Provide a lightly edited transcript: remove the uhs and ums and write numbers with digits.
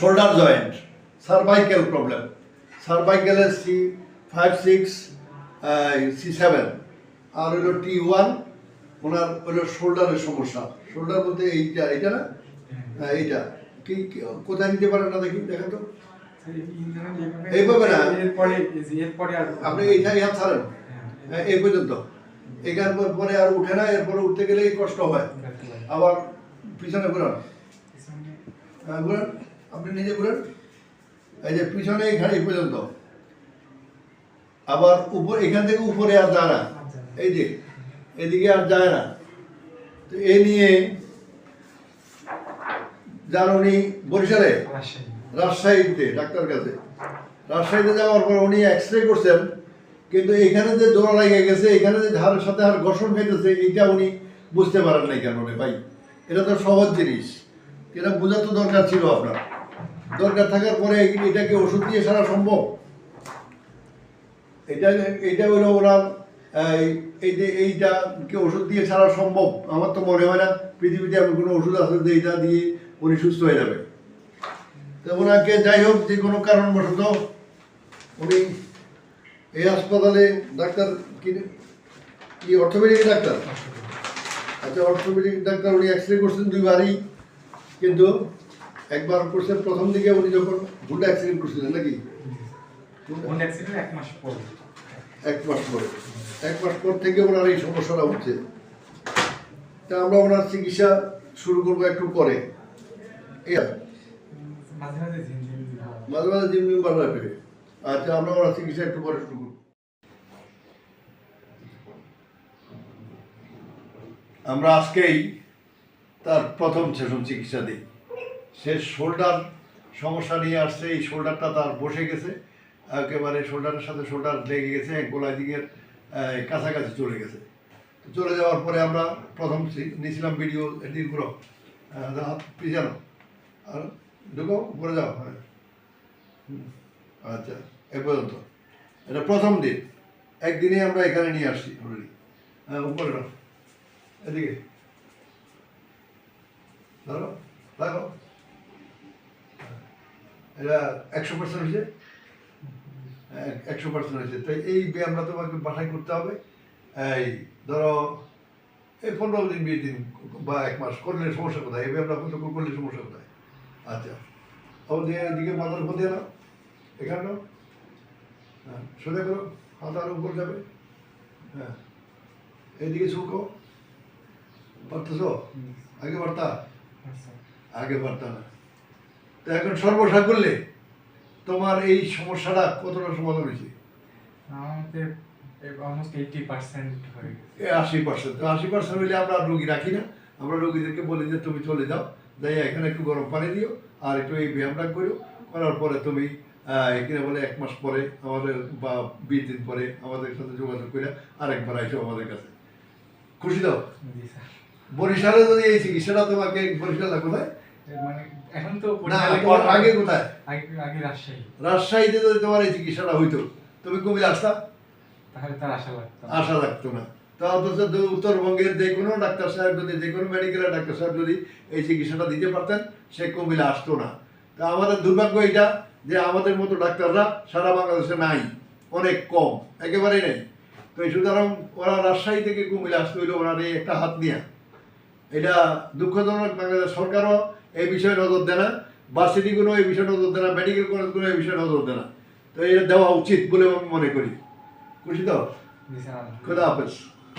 Shoulder joint, cervical problem, সার্ভাইকেলের C5-6 C7 আর হলো T1, ওনার হলো শোল্ডারের সমস্যা। শোল্ডার বলতে এইটা না, এইটা কি কোথায় নিতে পারেন না দেখি, দেখেন তো এইভাবে না, আপনি এইটাই হাত ছাড়েন এই পর্যন্ত, এখান পরে আর উঠে না, এরপরে উঠতে গেলে কষ্ট হয়। আবার পিছনে ঘুরান, ঘুরান, আপনি নিজে ঘুরান, এই যে পিছনে এখানে এই পর্যন্ত, আবার উপর এখান থেকে উপরে আর যায় না, এই যে এদিকে আর যায় না। তো এ নিয়ে যান উনি বরিশালে, রাজশাহীতে ডাক্তার কাছে, রাজশাহীতে যাওয়ার পর উনি এক্সরে করছেন, কিন্তু এখানে যে জোড়া লাগে গেছে, এখানে যে হাড়ের সাথে হাড় ঘর্ষণ খাইতেছে, এইটা উনি বুঝতে পারেন নাই কেন রে ভাই। এটা তো সহজ জিনিস, এটা বোঝা তো দরকার ছিল আপনার। দরকার থাকার পরে এটাকে ওষুধ দিয়ে সারা সম্ভব? এটা হলো ওনার এই যে এইটাকে ওষুধ দিয়ে ছাড়া সম্ভব? আমার তো মনে হয় না পৃথিবীতে এমন কোনো ওষুধ আছে যে এটা দিয়ে উনি সুস্থ হয়ে যাবে। তো ওনাকে যাই হোক যে কোনো কারণবশত উনি এই হাসপাতালে ডাক্তার কি অর্থোপেডিক ডাক্তার, আচ্ছা অর্থোপেডিক ডাক্তার, উনি এক্সরে করছেন দুইবারই, কিন্তু একবার করছেন প্রথম দিকে উনি যখন হুন্ডা অ্যাক্সিডেন্ট করছিলেন নাকি, এক মাস পর থেকে ওনার এই সমস্যাটা হচ্ছে। তা আমরা ওনার চিকিৎসা শুরু করবো একটু পরে, মাঝে মাঝে জিম ভালো লাগবে। আচ্ছা আমরা ওনার চিকিৎসা একটু পরে শুরু করবো। আমরা আজকেই তার প্রথম সেশন চিকিৎসা দিই। সে শোল্ডার সমস্যা নিয়ে আসছে, এই শোল্ডারটা তার বসে গেছে একেবারে, শোল্ডারের সাথে শোল্ডার লেগে গেছে, গোলায় দিকের কাছাকাছি চলে গেছে। চলে যাওয়ার পরে আমরা প্রথম নিয়েছিলাম ভিডিও দীর্ঘ হাত পিছানো আর ঢুকো উপরে যাও, হ্যাঁ আচ্ছা এ পর্যন্ত। এটা প্রথম দিন, একদিনে আমরা এখানে নিয়ে আসছি অলরেডি। হ্যাঁ উপরে নাও, এদিকে ধরো, দেখো এটা 100% হয়েছে, 100% হয়েছে। তো এই ব্যায়ামটা তোমাকে বাসায় করতে হবে। এই ধরো এই 15 দিন 20 দিন বা 1 মাস করলে সমস্যা কোথায়? এই ব্যায়ামটা করলে সমস্যা কোথায়? আচ্ছা এদিকে মাথার উপর দিয়ে নাও, এখানে নাও, হ্যাঁ সোজা করো, হাত আর উপর যাবে, হ্যাঁ এইদিকে ঝুঁকো, পারতেছ? আগে পারতা? আগে পারতা না। তো এখন সর্বসা করলে তোমার এই সমস্যাটা কতটা সমাধান হয়েছে? 80%। তো 80% হইলে আমরা রোগী রাখি না, আমরা রোগীদেরকে বলি যে তুমি চলে যাও, যাই এখানে একটু গরম পানি দিও আর একটু এই ব্যায়ামটা করো, করার পরে তুমি এখানে বলে 1 মাস পরে আমাদের বা 20 দিন পরে আমাদের সাথে যোগাযোগ করে আরেকবার আইসো আমাদের কাছে। খুশি দাও? বরিশালে যদি এই চিকিৎসাটা তোমাকে, বরিশালে কোথায়? এখন তো আগে কোথায়? আগে রাজশাহীতে যদি তোমার এই চিকিৎসাটা হইতো, তুমি কুমিল্লা আসতা? তাহলে তার আশা লাগতো না। তা অথচ উত্তরবঙ্গের যে কোনো ডাক্তার সাহেব যদি, যে কোনো মেডিকেলের ডাক্তার সাহেব যদি এই চিকিৎসাটা দিতে পারতেন, সে কুমিল্লা আসতো না। তা আমাদের দুর্ভাগ্য এটা যে আমাদের মতো ডাক্তাররা সারা বাংলাদেশে নাই, অনেক কম, একেবারেই নেই। তো সুতরাং ওরা রাজশাহী থেকে কুমিল্লা আসতে হইলো ওনার এই একটা হাত নিয়ে। এটা দুঃখজনক, বাংলাদেশ সরকারও এই বিষয়ে নজর দেয় না, ভার্সিটিগুলো এই বিষয়ে নজর দেয় না, মেডিকেল কলেজগুলো এই বিষয়ে নজর দেয় না। তো এটা দেওয়া উচিত বলে আমি মনে করি। খুশি তো? খোদা হাফেজ।